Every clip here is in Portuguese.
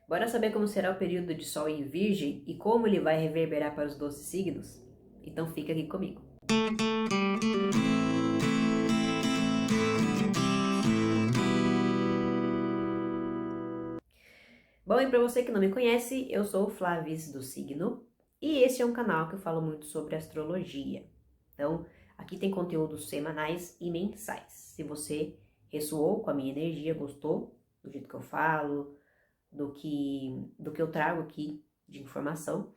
Bora saber como será o período de Sol em Virgem e como ele vai reverberar para os 12 signos? Então fica aqui comigo. Bom, e para você que não me conhece, eu sou o Flavis do Signo e esse é um canal que eu falo muito sobre astrologia. Então, aqui tem conteúdos semanais e mensais. Se você ressoou com a minha energia, gostou do jeito que eu falo, do que eu trago aqui de informação,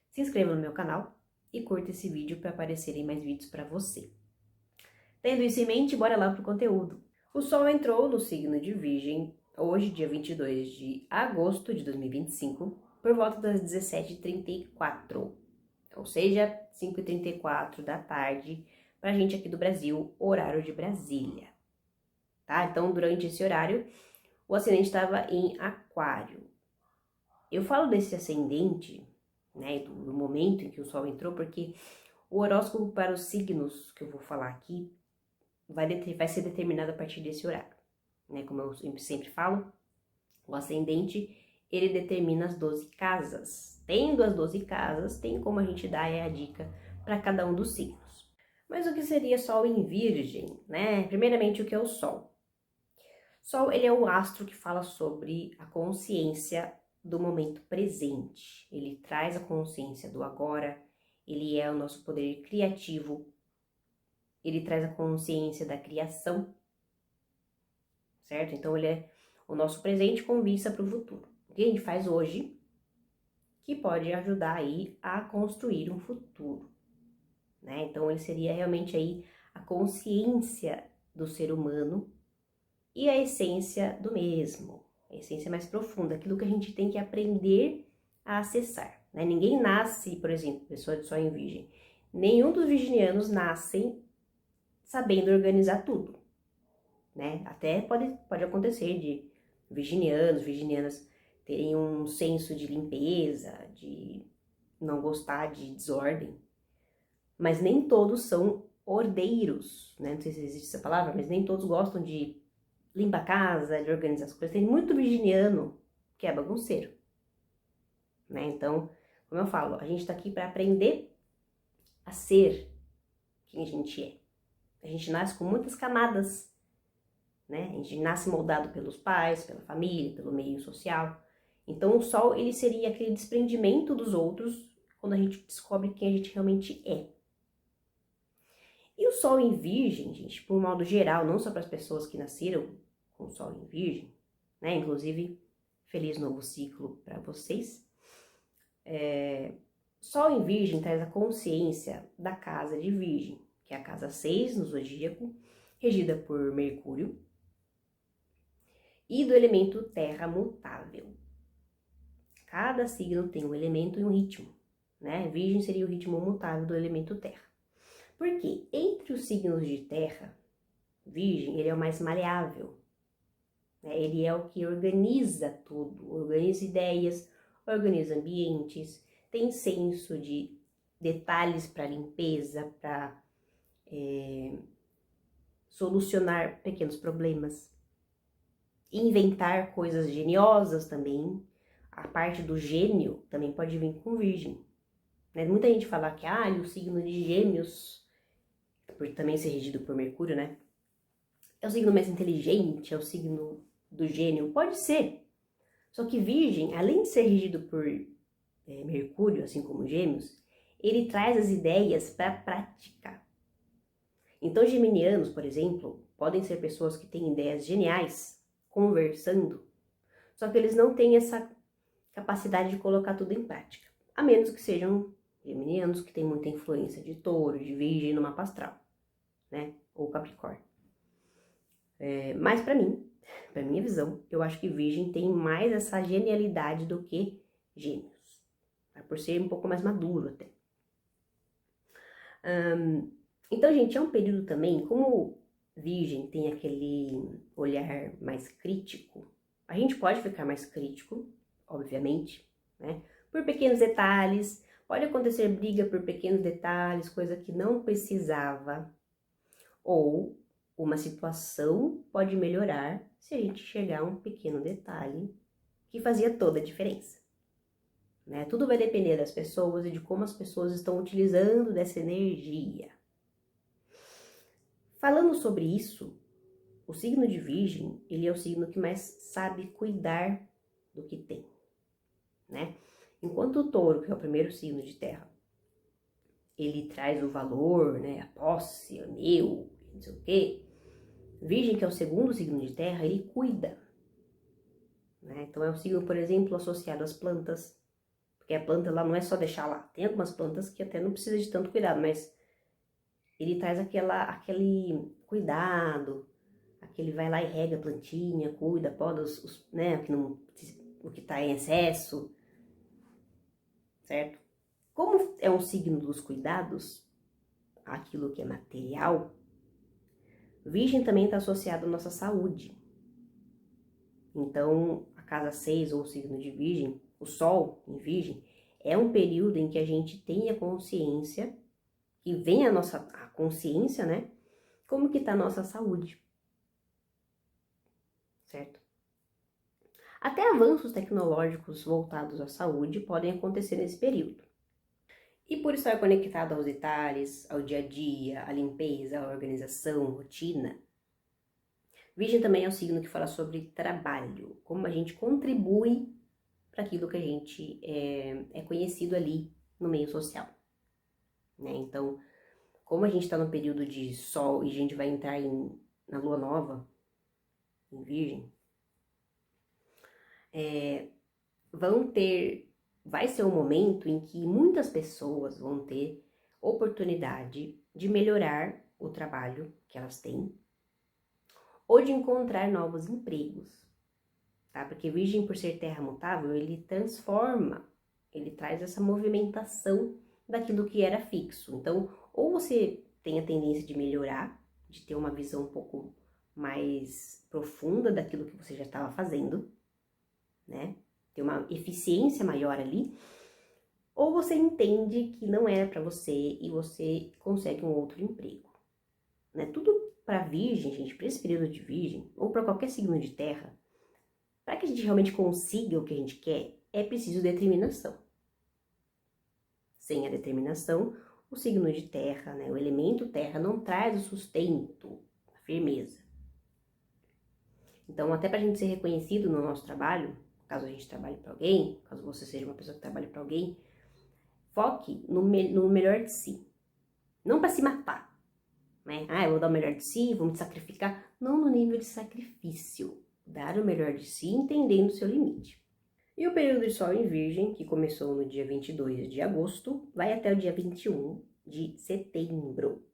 se inscreva no meu canal e curta esse vídeo para aparecerem mais vídeos para você. Tendo isso em mente, bora lá pro conteúdo. O Sol entrou no signo de Virgem hoje, dia 22 de agosto de 2025, por volta das 17h34, ou seja, 5h34 da tarde, pra gente aqui do Brasil, horário de Brasília. Tá? Então, durante esse horário, o ascendente estava em Aquário. Eu falo desse ascendente, né, do momento em que o Sol entrou, porque o horóscopo para os signos que eu vou falar aqui vai ser determinado a partir desse horário. Né? Como eu sempre falo, o ascendente, ele determina as 12 casas. Tendo as 12 casas, tem como a gente dar a dica para cada um dos signos. Mas o que seria Sol em Virgem, né? Primeiramente, o que é o Sol? Sol, ele é o astro que fala sobre a consciência do momento presente. Ele traz a consciência do agora, ele é o nosso poder criativo, ele traz a consciência da criação, certo? Então, ele é o nosso presente com vista para o futuro. O que a gente faz hoje que pode ajudar aí a construir um futuro, né? Então, ele seria realmente aí a consciência do ser humano e a essência do mesmo, a essência mais profunda, aquilo que a gente tem que aprender a acessar, né? Ninguém nasce, por exemplo, pessoa de Sol em Virgem, nenhum dos virginianos nascem sabendo organizar tudo, né? Até pode acontecer de virginianas terem um senso de limpeza, de não gostar de desordem, mas nem todos são ordeiros, né? Não sei se existe essa palavra, mas nem todos gostam de limpar a casa, de organizar as coisas. Tem muito virginiano que é bagunceiro, né? Então, como eu falo, a gente tá aqui para aprender a ser quem a gente é. A gente nasce com muitas camadas, né? A gente nasce moldado pelos pais, pela família, pelo meio social. Então, o Sol, ele seria aquele desprendimento dos outros quando a gente descobre quem a gente realmente é. E o Sol em Virgem, gente, por um modo geral, não só para as pessoas que nasceram com o Sol em Virgem, né? Inclusive, feliz novo ciclo para vocês. Sol em Virgem traz a consciência da casa de Virgem, que é a casa 6 no zodíaco, regida por Mercúrio, e do elemento terra mutável. Cada signo tem um elemento e um ritmo, né? Virgem seria o ritmo mutável do elemento terra. Porque entre os signos de terra, Virgem, ele é o mais maleável, né? Ele é o que organiza tudo, organiza ideias, organiza ambientes, tem senso de detalhes para limpeza, para solucionar pequenos problemas, inventar coisas geniosas também. A parte do gênio também pode vir com Virgem. Né? Muita gente fala que o signo de Gêmeos, por também ser regido por Mercúrio, né? É o signo mais inteligente, é o signo do gênio. Pode ser. Só que Virgem, além de ser regido por Mercúrio, assim como Gêmeos, ele traz as ideias para a prática. Então, geminianos, por exemplo, podem ser pessoas que têm ideias geniais conversando, só que eles não têm essa capacidade de colocar tudo em prática, a menos que sejam geminianos que têm muita influência de touro, de virgem no mapa astral, né? Ou capricórnio. Mas para mim, para minha visão, eu acho que virgem tem mais essa genialidade do que gêmeos, tá? Por ser um pouco mais maduro até. Então, gente, é um período também, como Virgem tem aquele olhar mais crítico, a gente pode ficar mais crítico, obviamente, né? Por pequenos detalhes, pode acontecer briga por pequenos detalhes, coisa que não precisava, ou uma situação pode melhorar se a gente chegar a um pequeno detalhe que fazia toda a diferença. Né? Tudo vai depender das pessoas e de como as pessoas estão utilizando dessa energia. Falando sobre isso, o signo de Virgem, ele é o signo que mais sabe cuidar do que tem, né? Enquanto o Touro, que é o primeiro signo de terra, ele traz o valor, né, a posse, o meu, não sei o quê. Virgem, que é o segundo signo de terra, ele cuida, né? Então é um signo, por exemplo, associado às plantas, porque a planta lá não é só deixar lá. Tem algumas plantas que até não precisa de tanto cuidado, mas ele traz aquele cuidado, aquele vai lá e rega a plantinha, cuida, poda né, o que tá em excesso, certo? Como é um signo dos cuidados, aquilo que é material, Virgem também está associado à nossa saúde. Então, a casa 6 ou o signo de Virgem, o Sol em Virgem, é um período em que a gente tem a consciência, que vem a consciência, né? Como que está a nossa saúde, certo? Até avanços tecnológicos voltados à saúde podem acontecer nesse período. E por estar conectado aos detalhes, ao dia a dia, à limpeza, à organização, rotina, Virgem também é o signo que fala sobre trabalho, como a gente contribui para aquilo que a gente é conhecido ali no meio social, né? Então, como a gente está no período de Sol e a gente vai entrar na Lua Nova, em Virgem, vai ser um momento em que muitas pessoas vão ter oportunidade de melhorar o trabalho que elas têm ou de encontrar novos empregos, tá? Porque Virgem, por ser terra mutável, ele transforma, ele traz essa movimentação daquilo que era fixo. Então, ou você tem a tendência de melhorar, de ter uma visão um pouco mais profunda daquilo que você já estava fazendo, né? Ter uma eficiência maior ali, ou você entende que não era para você e você consegue um outro emprego, né? Tudo para Virgem, gente, para esse período de Virgem, ou para qualquer signo de terra, para que a gente realmente consiga o que a gente quer, é preciso determinação. Sem a determinação, o signo de terra, né, o elemento terra, não traz o sustento, a firmeza. Então, até para a gente ser reconhecido no nosso trabalho, caso a gente trabalhe para alguém, caso você seja uma pessoa que trabalhe para alguém, foque no melhor de si. Não para se matar, né? Eu vou dar o melhor de si, vou me sacrificar. Não no nível de sacrifício. Dar o melhor de si, entendendo o seu limite. E o período de Sol em Virgem, que começou no dia 22 de agosto, vai até o dia 21 de setembro.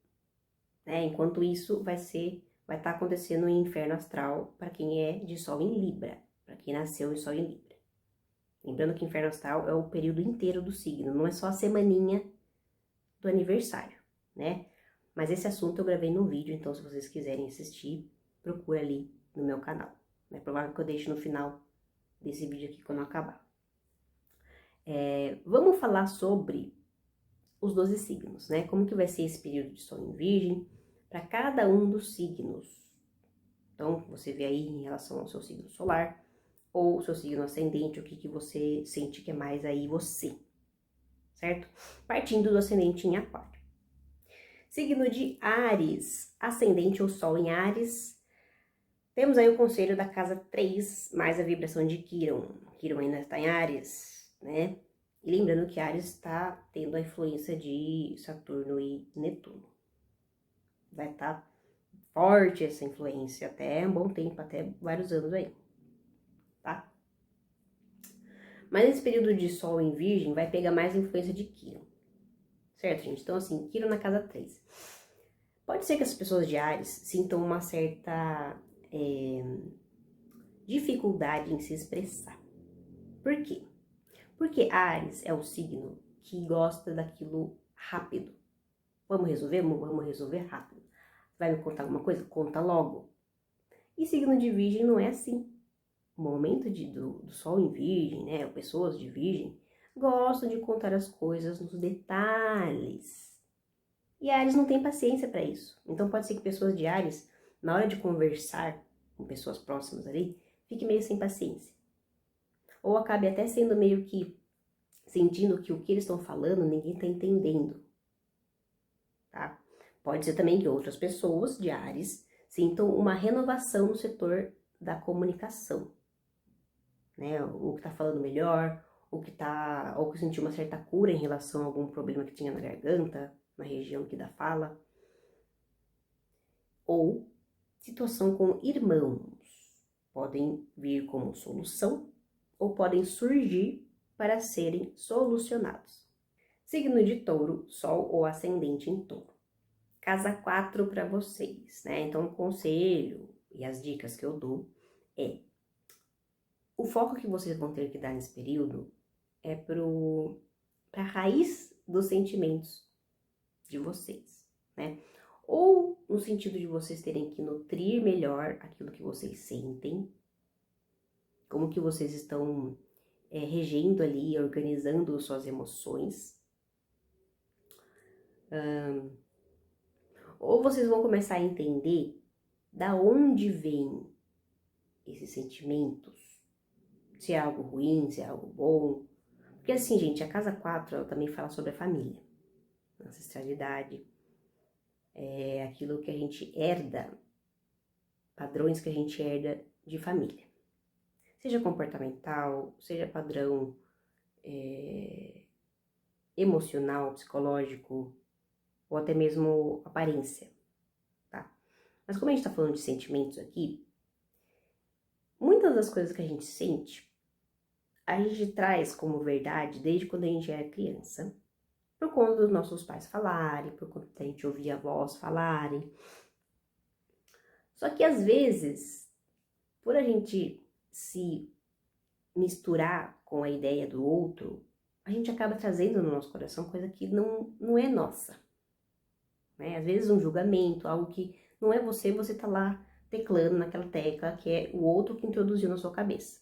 Enquanto isso, vai estar acontecendo em inferno astral para quem é de Sol em Libra, para quem nasceu em Sol em Libra. Lembrando que inferno astral é o período inteiro do signo, não é só a semaninha do aniversário, né? Mas esse assunto eu gravei num vídeo, então se vocês quiserem assistir, procura ali no meu canal. É provável que eu deixe no final desse vídeo aqui quando acabar. Vamos falar sobre os 12 signos, né? Como que vai ser esse período de Sol em Virgem para cada um dos signos. Então, você vê aí em relação ao seu signo solar ou o seu signo ascendente, o que você sente que é mais aí você, certo? Partindo do ascendente em Aquário. Signo de Áries, ascendente ou Sol em Áries. Temos aí o conselho da casa 3, mais a vibração de Quirón. Quirón ainda está em Áries, né? E lembrando que Áries está tendo a influência de Saturno e Netuno. Vai estar forte essa influência até um bom tempo, até vários anos aí, tá? Mas nesse período de Sol em Virgem vai pegar mais influência de Quirón. Certo, gente? Então, assim, Quirón na casa 3. Pode ser que as pessoas de Áries sintam uma certa dificuldade em se expressar. Por quê? Porque Áries é o signo que gosta daquilo rápido. Vamos resolver rápido. Vai me contar alguma coisa? Conta logo. E signo de Virgem não é assim. O momento do Sol em Virgem, né? Pessoas de Virgem gostam de contar as coisas nos detalhes. E Áries não tem paciência para isso. Então pode ser que pessoas de Áries, na hora de conversar com pessoas próximas ali, fique meio sem paciência. ou acabe até sendo meio que sentindo que o que eles estão falando ninguém está entendendo, tá? Pode ser também que outras pessoas de Áries sintam uma renovação no setor da comunicação, né? O que tá falando melhor, ou que sentiu uma certa cura em relação a algum problema que tinha na garganta, na região aqui da fala. Ou situação com irmãos. Podem vir como solução ou podem surgir para serem solucionados. Signo de Touro, Sol ou Ascendente em Touro. Casa 4 para vocês, né? Então, o conselho e as dicas que eu dou é: o foco que vocês vão ter que dar nesse período é para a raiz dos sentimentos de vocês, né? Ou no sentido de vocês terem que nutrir melhor aquilo que vocês sentem, como que vocês estão regendo ali, organizando suas emoções. Ou vocês vão começar a entender da onde vêm esses sentimentos, se é algo ruim, se é algo bom. Porque assim, gente, a casa 4 ela também fala sobre a família, ancestralidade, aquilo que a gente herda, padrões que a gente herda de família. Seja comportamental, seja padrão emocional, psicológico, ou até mesmo aparência, tá? Mas como a gente tá falando de sentimentos aqui, muitas das coisas que a gente sente, a gente traz como verdade desde quando a gente era criança, por conta dos nossos pais falarem, por conta da gente ouvir avós falarem. Só que às vezes, por a gente se misturar com a ideia do outro, a gente acaba trazendo no nosso coração coisa que não é nossa. Né? Às vezes um julgamento, algo que não é você, você tá lá teclando naquela tecla que é o outro que introduziu na sua cabeça.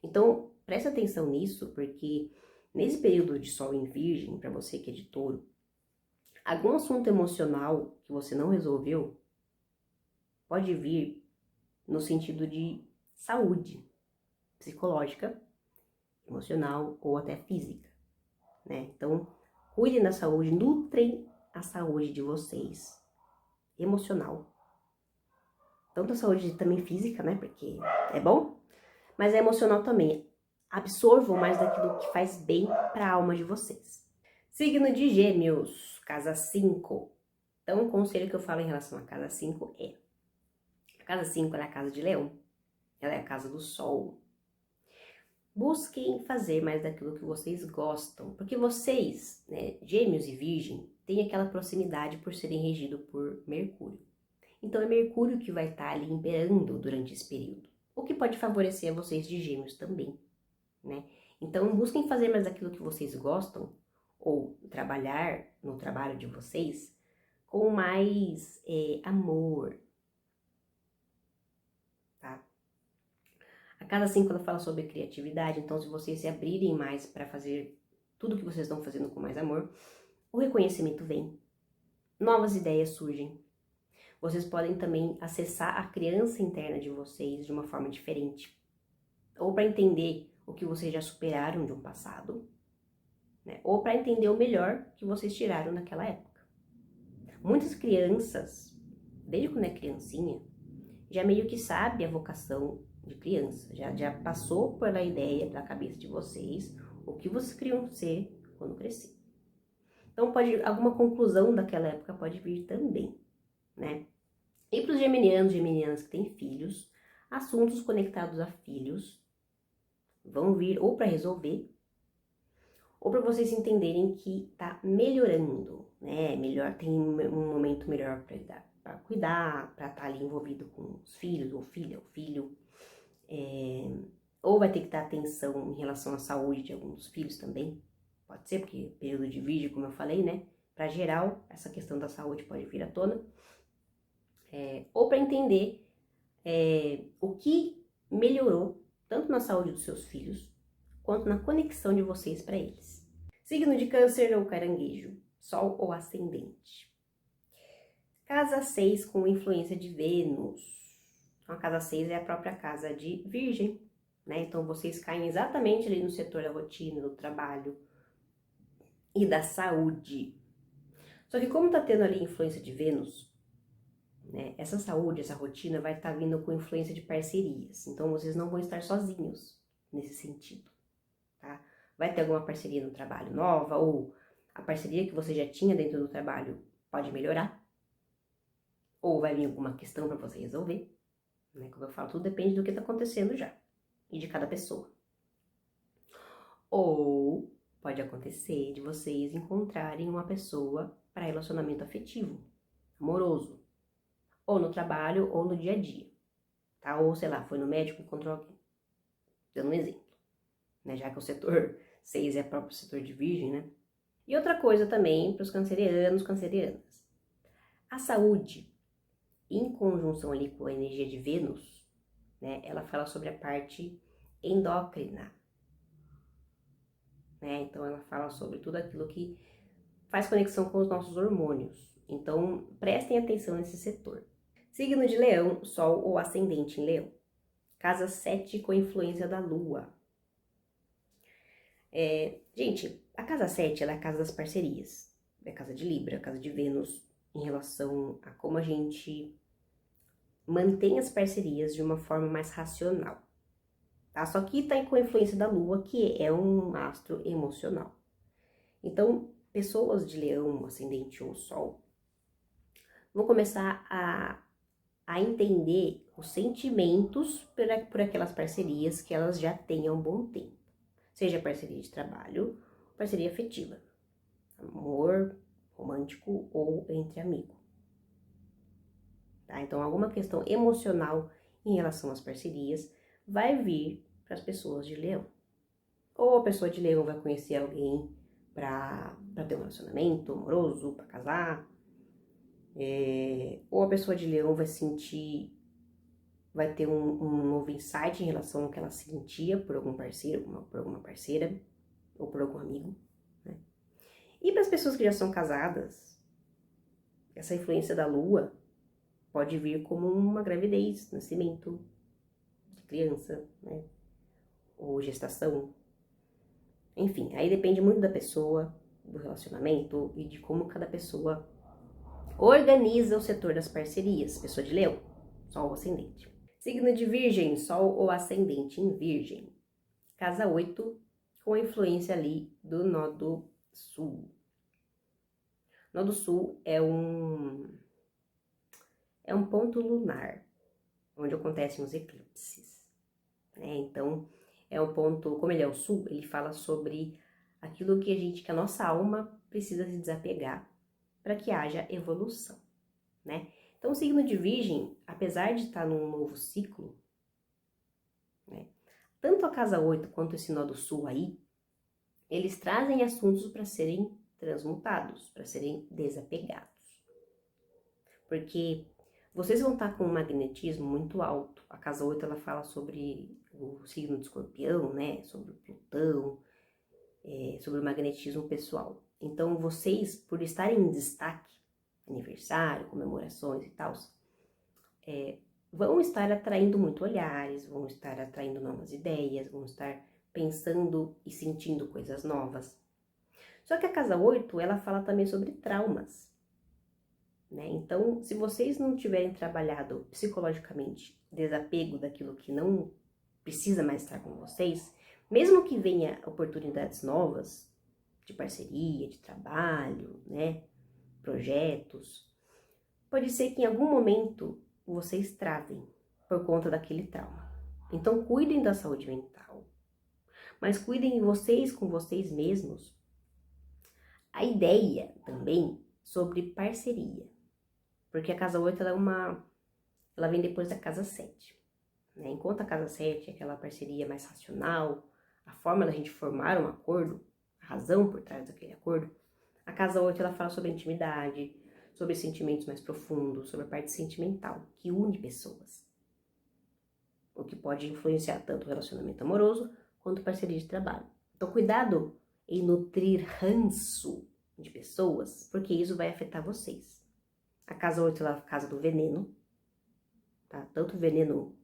Então, presta atenção nisso, porque nesse período de Sol em Virgem, para você que é de Touro, algum assunto emocional que você não resolveu pode vir no sentido de saúde psicológica, emocional ou até física, né? Então, cuidem da saúde, nutrem a saúde de vocês, emocional. Tanto a saúde também física, né? Porque é bom, mas é emocional também. Absorvam mais daquilo que faz bem para a alma de vocês. Signo de Gêmeos, casa 5. Então, o conselho que eu falo em relação à casa 5 é: a casa 5 ela é a casa de Leão, ela é a casa do Sol. Busquem fazer mais daquilo que vocês gostam, porque vocês, né, Gêmeos e Virgem, têm aquela proximidade por serem regidos por Mercúrio. Então, é Mercúrio que vai estar ali imperando durante esse período, o que pode favorecer a vocês de Gêmeos também, né? Então, busquem fazer mais daquilo que vocês gostam, ou trabalhar no trabalho de vocês com mais amor, tá? A casa 5 ela fala sobre criatividade, então se vocês se abrirem mais para fazer tudo que vocês estão fazendo com mais amor, o reconhecimento vem, novas ideias surgem. Vocês podem também acessar a criança interna de vocês de uma forma diferente, ou para entender o que vocês já superaram de um passado, né? Ou para entender o melhor que vocês tiraram naquela época. Muitas crianças, desde quando é criancinha, já meio que sabe a vocação de criança, já passou pela ideia da cabeça de vocês, o que vocês queriam ser quando crescer. Então, alguma conclusão daquela época pode vir também, né? E para os geminianas que têm filhos, assuntos conectados a filhos vão vir ou para resolver, ou para vocês entenderem que tá melhorando, né? Tem um momento melhor para cuidar, para estar ali envolvido com os filhos, ou filha, ou filho. Ou vai ter que dar atenção em relação à saúde de alguns dos filhos também. Pode ser, porque período de virgem, como eu falei, né? Para geral, essa questão da saúde pode vir à tona. Ou para entender o que melhorou, tanto na saúde dos seus filhos, quanto na conexão de vocês para eles. Signo de Câncer ou Caranguejo, Sol ou Ascendente. Casa 6 com influência de Vênus. Então, a casa 6 é a própria casa de Virgem. né? Então, vocês caem exatamente ali no setor da rotina, do trabalho e da saúde. Só que como tá tendo ali influência de Vênus, né? Essa saúde, essa rotina vai estar vindo com influência de parcerias. Então, vocês não vão estar sozinhos nesse sentido, tá? Vai ter alguma parceria no trabalho nova ou a parceria que você já tinha dentro do trabalho pode melhorar. Ou vai vir alguma questão para você resolver, né? Como eu falo, tudo depende do que está acontecendo já e de cada pessoa. Ou pode acontecer de vocês encontrarem uma pessoa para relacionamento afetivo, amoroso, ou no trabalho ou no dia a dia, tá? Ou sei lá, foi no médico e encontrou alguém. Dando um exemplo, né? Já que o setor 6 é próprio setor de Virgem, né? E outra coisa também para os cancerianos, cancerianas. A saúde, em conjunção ali com a energia de Vênus, né? Ela fala sobre a parte endócrina, né? Então ela fala sobre tudo aquilo que faz conexão com os nossos hormônios. Então prestem atenção nesse setor. Signo de Leão, Sol ou Ascendente em Leão. Casa 7 com influência da Lua. Gente, a casa 7 ela é a casa das parcerias. É a casa de Libra, a casa de Vênus, em relação a como a gente mantém as parcerias de uma forma mais racional. Tá? Só que tá com a influência da Lua, que é um astro emocional. Então, pessoas de Leão, Ascendente ou Sol, vão começar a entender os sentimentos por aquelas parcerias que elas já têm há um bom tempo. Seja parceria de trabalho, parceria afetiva, amor, romântico ou entre amigos. Tá? Então, alguma questão emocional em relação às parcerias vai vir para as pessoas de Leão. Ou a pessoa de Leão vai conhecer alguém para ter um relacionamento amoroso, para casar. Ou a pessoa de Leão vai ter um novo insight em relação ao que ela sentia por algum parceiro, por alguma parceira, ou por algum amigo, né? E para as pessoas que já são casadas, essa influência da Lua pode vir como uma gravidez, nascimento de criança, né? Ou gestação. Enfim, aí depende muito da pessoa, do relacionamento e de como cada pessoa organiza o setor das parcerias. Pessoa de Leão, Sol ou Ascendente. Signo de Virgem, Sol ou Ascendente em Virgem. Casa 8, com a influência ali do Nodo Sul. Nodo Sul é um ponto lunar, onde acontecem os eclipses, né? Então, é um ponto, como ele é o Sul, ele fala sobre aquilo que a nossa alma precisa se desapegar para que haja evolução, né? Então, o signo de Virgem, apesar de estar num novo ciclo, né, tanto a casa 8 quanto esse Nodo Sul aí, eles trazem assuntos para serem transmutados, para serem desapegados. Porque vocês vão estar com um magnetismo muito alto. A casa 8 ela fala sobre o signo de Escorpião, né? Sobre o Plutão, sobre o magnetismo pessoal. Então vocês, por estarem em destaque, aniversário, comemorações e tal, vão estar atraindo muito olhares, vão estar atraindo novas ideias, vão estar pensando e sentindo coisas novas. Só que a casa 8, ela fala também sobre traumas, né? Então, se vocês não tiverem trabalhado psicologicamente desapego daquilo que não precisa mais estar com vocês, mesmo que venha oportunidades novas de parceria, de trabalho, né, projetos, pode ser que em algum momento vocês travem por conta daquele trauma. Então, cuidem da saúde mental, mas cuidem de vocês com vocês mesmos. A ideia também sobre parceria, porque a casa 8 ela vem depois da casa 7, né? Enquanto a casa 7 é aquela parceria mais racional, a forma da gente formar um acordo, a razão por trás daquele acordo, a casa 8 ela fala sobre a intimidade, sobre sentimentos mais profundos, sobre a parte sentimental, que une pessoas, o que pode influenciar tanto o relacionamento amoroso quanto parceria de trabalho. Então, cuidado em nutrir ranço de pessoas, porque isso vai afetar vocês. A casa 8 ela é a casa do veneno, tá? Tanto veneno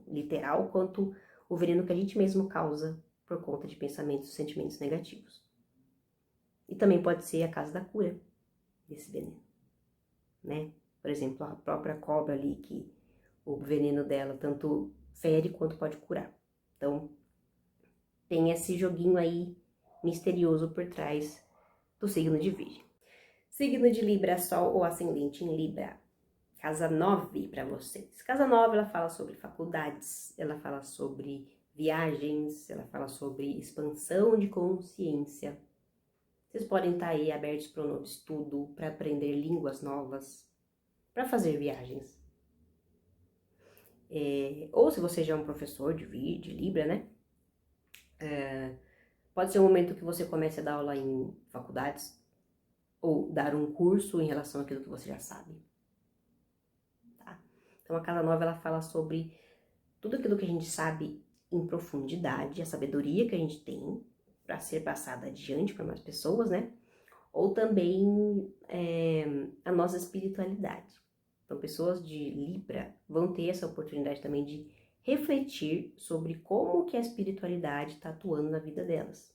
literal quanto o veneno que a gente mesmo causa por conta de pensamentos e sentimentos negativos. E também pode ser a casa da cura desse veneno, né? Por exemplo, a própria cobra ali, que o veneno dela tanto fere quanto pode curar. Então, tem esse joguinho aí misterioso por trás do signo de Virgem. Signo de Libra, Sol ou Ascendente em Libra. Casa 9 para vocês. Casa 9, ela fala sobre faculdades, ela fala sobre viagens, ela fala sobre expansão de consciência. Vocês podem estar aí abertos para um novo estudo, para aprender línguas novas, para fazer viagens. Ou se você já é um professor de Libra, né? Pode ser um momento que você comece a dar aula em faculdades, ou dar um curso em relação àquilo que você já sabe. Tá? Então a casa 9, ela fala sobre tudo aquilo que a gente sabe em profundidade, a sabedoria que a gente tem para ser passada adiante para mais pessoas, né? Ou também a nossa espiritualidade. Então, pessoas de Libra vão ter essa oportunidade também de refletir sobre como que a espiritualidade está atuando na vida delas.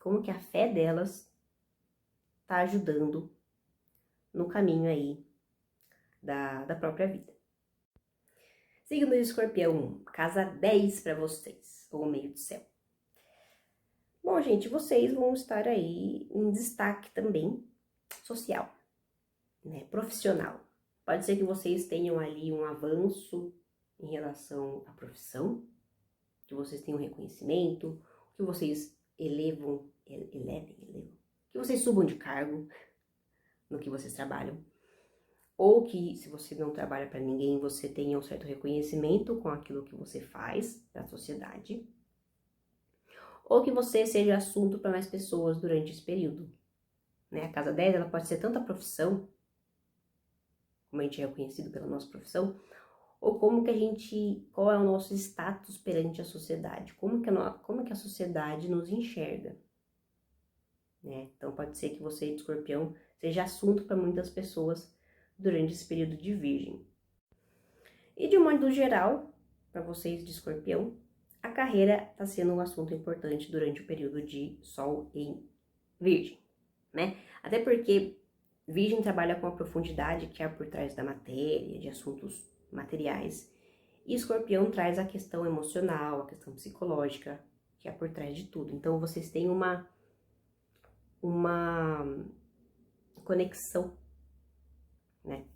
Como que a fé delas está ajudando no caminho aí da própria vida. Signo de Escorpião, casa 10 para vocês, ou meio do céu. Bom, gente, vocês vão estar aí em destaque também social, né, profissional. Pode ser que vocês tenham ali um avanço em relação à profissão, que vocês tenham reconhecimento, que vocês elevem, que vocês subam de cargo no que vocês trabalham. Ou que, se você não trabalha para ninguém, você tenha um certo reconhecimento com aquilo que você faz para a sociedade. Ou que você seja assunto para mais pessoas durante esse período. Né? A casa 10, ela pode ser tanto a profissão, como a gente é reconhecido pela nossa profissão, ou qual é o nosso status perante a sociedade, como que a sociedade nos enxerga. Né? Então pode ser que você, de Escorpião, seja assunto para muitas pessoas durante esse período de Virgem. E de um modo geral, para vocês de Escorpião, a carreira está sendo um assunto importante durante o período de Sol em Virgem, né? Até porque Virgem trabalha com a profundidade que há por trás da matéria, de assuntos materiais, e Escorpião traz a questão emocional, a questão psicológica, que há por trás de tudo. Então vocês têm uma conexão, né?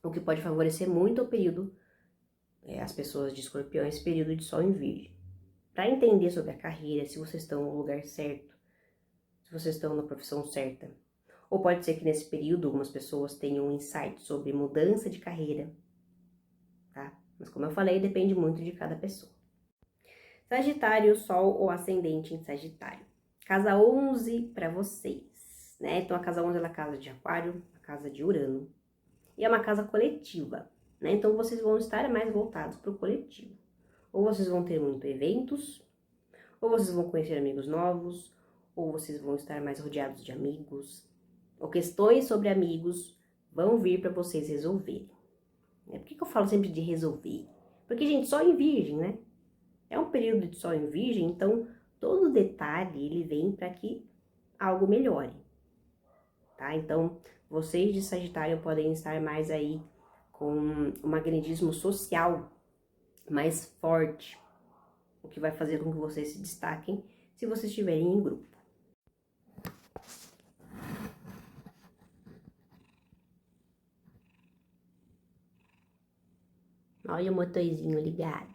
O que pode favorecer muito o período, as pessoas de Escorpião, esse período de Sol em Virgem. Para entender sobre a carreira, se vocês estão no lugar certo, se vocês estão na profissão certa. Ou pode ser que nesse período algumas pessoas tenham um insight sobre mudança de carreira, tá? Mas como eu falei, depende muito de cada pessoa. Sagitário, Sol ou Ascendente em Sagitário. Casa 11 para vocês, né? Então a casa 11 é a casa de Aquário, a casa de Urano. E é uma casa coletiva, né? Então vocês vão estar mais voltados para o coletivo. Ou vocês vão ter muitos eventos, ou vocês vão conhecer amigos novos, ou vocês vão estar mais rodeados de amigos, ou questões sobre amigos vão vir para vocês resolverem. Por que eu falo sempre de resolver? Porque, gente, Sol em Virgem, né? É um período de Sol em Virgem, então todo detalhe ele vem para que algo melhore, tá? Então, vocês de Sagitário podem estar mais aí com um magnetismo social mais forte, o que vai fazer com que vocês se destaquem se vocês estiverem em grupo. Olha o motorzinho ligado.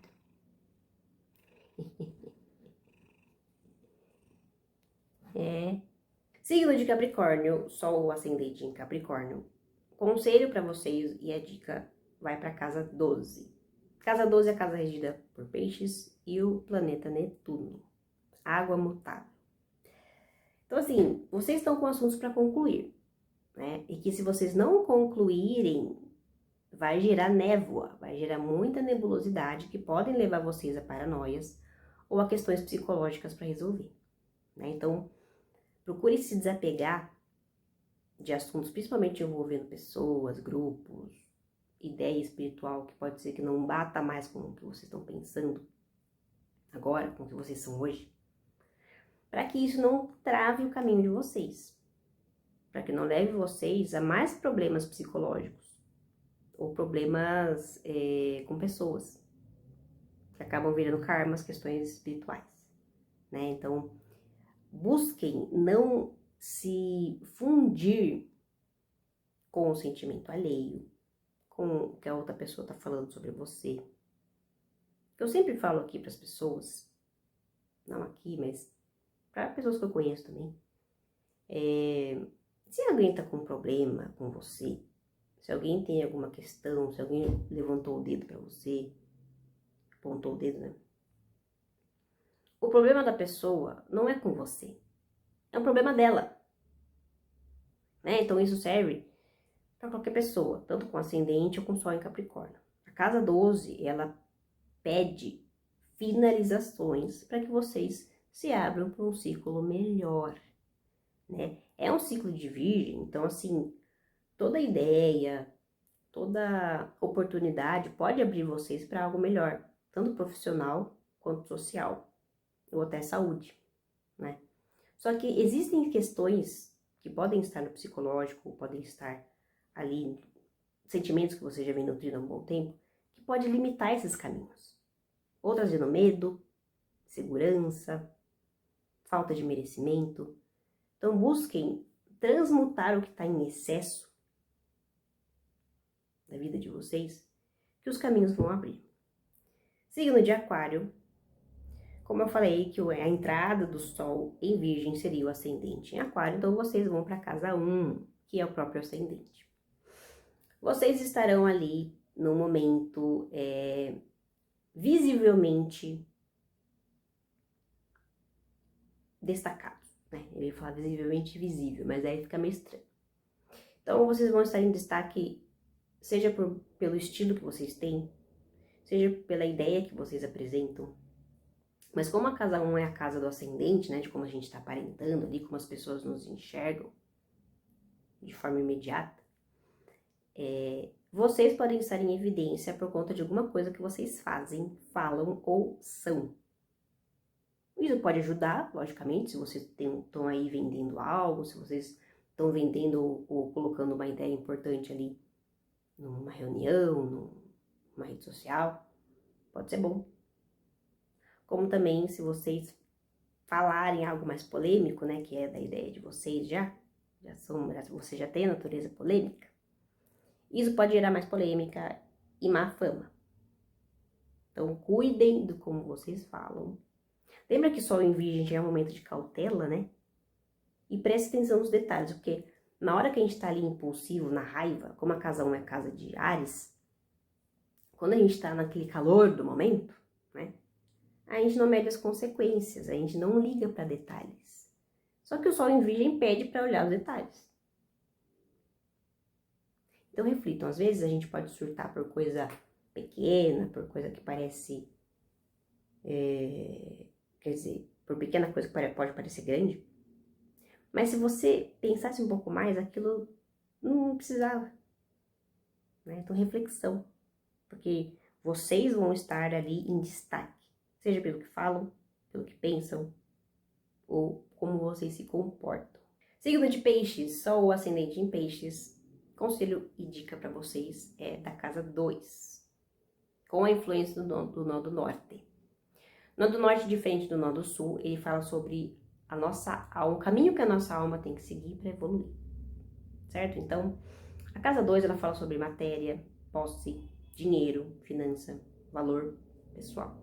Signo de Capricórnio, Sol ascendente em Capricórnio. Conselho para vocês e a dica vai para casa 12. Casa 12 é a casa regida por peixes e o planeta Netuno. Água mutável. Então, assim, vocês estão com assuntos para concluir, né? E que se vocês não concluírem, vai gerar névoa, vai gerar muita nebulosidade que podem levar vocês a paranoias ou a questões psicológicas para resolver, né? Então, procure se desapegar de assuntos, principalmente envolvendo pessoas, grupos, ideia espiritual, que pode ser que não bata mais com o que vocês estão pensando. agora, com o que vocês são hoje, para que isso não trave o caminho de vocês, para que não leve vocês a mais problemas psicológicos ou problemas com pessoas, que acabam virando karmas, questões espirituais, né? Então, busquem não se fundir com o sentimento alheio, com o que a outra pessoa está falando sobre você. Eu sempre falo aqui para as pessoas, não aqui, mas para pessoas que eu conheço também, se alguém está com um problema com você, se alguém tem alguma questão, se alguém levantou o dedo para você, apontou o dedo, né? O problema da pessoa não é com você, é um problema dela, né? Então isso serve para qualquer pessoa, tanto com ascendente ou com sol em Capricórnio. A casa 12, ela pede finalizações para que vocês se abram para um ciclo melhor, né? É um ciclo de Virgem, então assim, toda ideia, toda oportunidade pode abrir vocês para algo melhor, tanto profissional quanto social, ou até saúde, né? Só que existem questões que podem estar no psicológico, podem estar ali, sentimentos que você já vem nutrindo há um bom tempo, que pode limitar esses caminhos. Ou trazendo medo, segurança, falta de merecimento. Então busquem transmutar o que está em excesso na vida de vocês, que os caminhos vão abrir. Signo de Aquário, como eu falei que a entrada do Sol em Virgem seria o ascendente em Aquário, então vocês vão para a casa 1, que é o próprio ascendente. Vocês estarão ali no momento visivelmente destacados, né? Eu ia falar visivelmente visível, mas aí fica meio estranho. Então vocês vão estar em destaque, seja pelo estilo que vocês têm, seja pela ideia que vocês apresentam. Mas como a casa 1 é a casa do ascendente, né, de como a gente está aparentando ali, como as pessoas nos enxergam de forma imediata, vocês podem estar em evidência por conta de alguma coisa que vocês fazem, falam ou são. Isso pode ajudar, logicamente, se vocês estão aí vendendo algo, se vocês estão vendendo ou colocando uma ideia importante ali numa reunião, numa rede social, pode ser bom. Como também se falarem algo mais polêmico, né, que é da ideia de vocês você já tem a natureza polêmica, isso pode gerar mais polêmica e má fama. Então, cuidem do como vocês falam. Lembra que Sol em Virgem já é um momento de cautela, né? E preste atenção nos detalhes, porque na hora que a gente tá ali impulsivo, na raiva, como a casa 1 é casa de Áries, quando a gente tá naquele calor do momento, né? A gente não mede as consequências, a gente não liga para detalhes. Só que o Sol em Virgem pede para olhar os detalhes. Então reflitam, às vezes a gente pode surtar por coisa pequena, por coisa que parece, quer dizer, por pequena coisa que pode parecer grande, mas se você pensasse um pouco mais, aquilo não precisava, né? Então reflexão, porque vocês vão estar ali em destaque, seja pelo que falam, pelo que pensam, ou como vocês se comportam. Signo de Peixes, Sol ou ascendente em Peixes, conselho e dica para vocês é da casa 2, com a influência do nó do norte. O nó do norte, diferente do nó do sul, ele fala sobre a nossa alma, o caminho que a nossa alma tem que seguir para evoluir, certo? Então, a casa 2, ela fala sobre matéria, posse, dinheiro, finança, valor pessoal.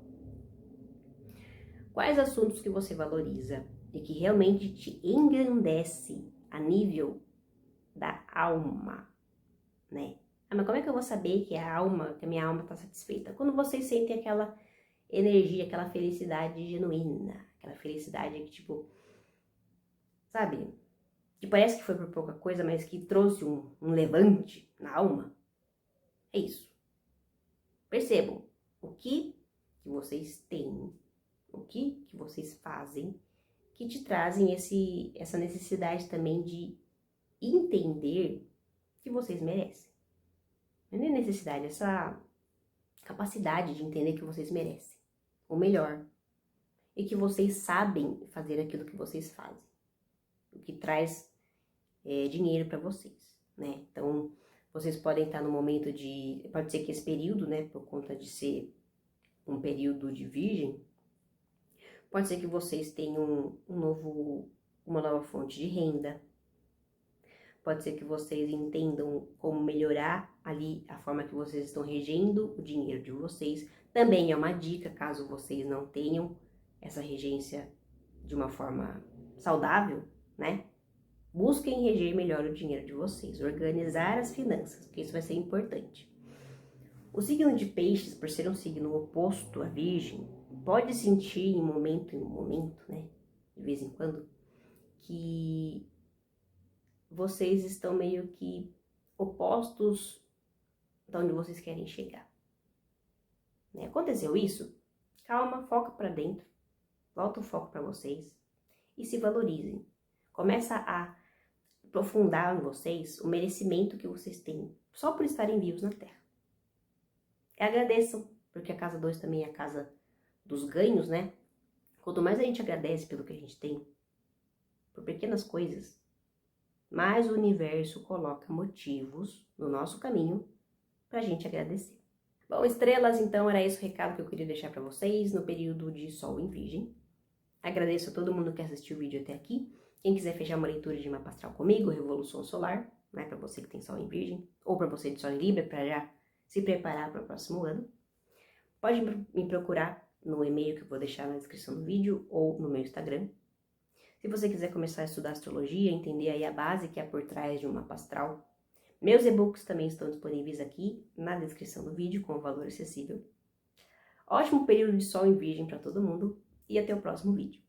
Quais assuntos que você valoriza e que realmente te engrandece a nível da alma, né? Ah, mas como é que eu vou saber que que a minha alma está satisfeita? Quando vocês sentem aquela energia, aquela felicidade genuína, aquela felicidade que, tipo, sabe? Que parece que foi por pouca coisa, mas que trouxe um levante na alma. É isso. Percebam o que vocês têm, o que vocês fazem, que te trazem essa necessidade também de entender que vocês merecem. Não é necessidade, essa capacidade de entender que vocês merecem. Ou melhor, e que vocês sabem fazer aquilo que vocês fazem, o que traz dinheiro para vocês, né? Então, vocês podem estar no momento de... Pode ser que esse período, né, por conta de ser um período de virgem, pode ser que vocês tenham uma nova fonte de renda. Pode ser que vocês entendam como melhorar ali a forma que vocês estão regendo o dinheiro de vocês. Também é uma dica, caso vocês não tenham essa regência de uma forma saudável, né? Busquem reger melhor o dinheiro de vocês, organizar as finanças, porque isso vai ser importante. O signo de Peixes, por ser um signo oposto à Virgem, pode sentir em momento, né, de vez em quando, que vocês estão meio que opostos de onde vocês querem chegar. Né? Aconteceu isso? Calma, foca para dentro, volta o foco para vocês e se valorizem. Começa a aprofundar em vocês o merecimento que vocês têm só por estarem vivos na Terra. E agradeçam, porque a casa 2 também é a casa dos ganhos, né? Quanto mais a gente agradece pelo que a gente tem, por pequenas coisas, mais o universo coloca motivos no nosso caminho pra gente agradecer. Bom, estrelas, então era esse o recado que eu queria deixar para vocês no período de Sol em Virgem. Agradeço a todo mundo que assistiu o vídeo até aqui. Quem quiser fechar uma leitura de mapa astral comigo, Revolução Solar, né, para você que tem Sol em Virgem, ou para você de Sol em Libra, para já se preparar para o próximo ano, pode me procurar no e-mail que eu vou deixar na descrição do vídeo ou no meu Instagram. Se você quiser começar a estudar astrologia, entender aí a base que é por trás de um mapa astral, meus e-books também estão disponíveis aqui na descrição do vídeo com valor acessível. Ótimo período de Sol em Virgem para todo mundo e até o próximo vídeo.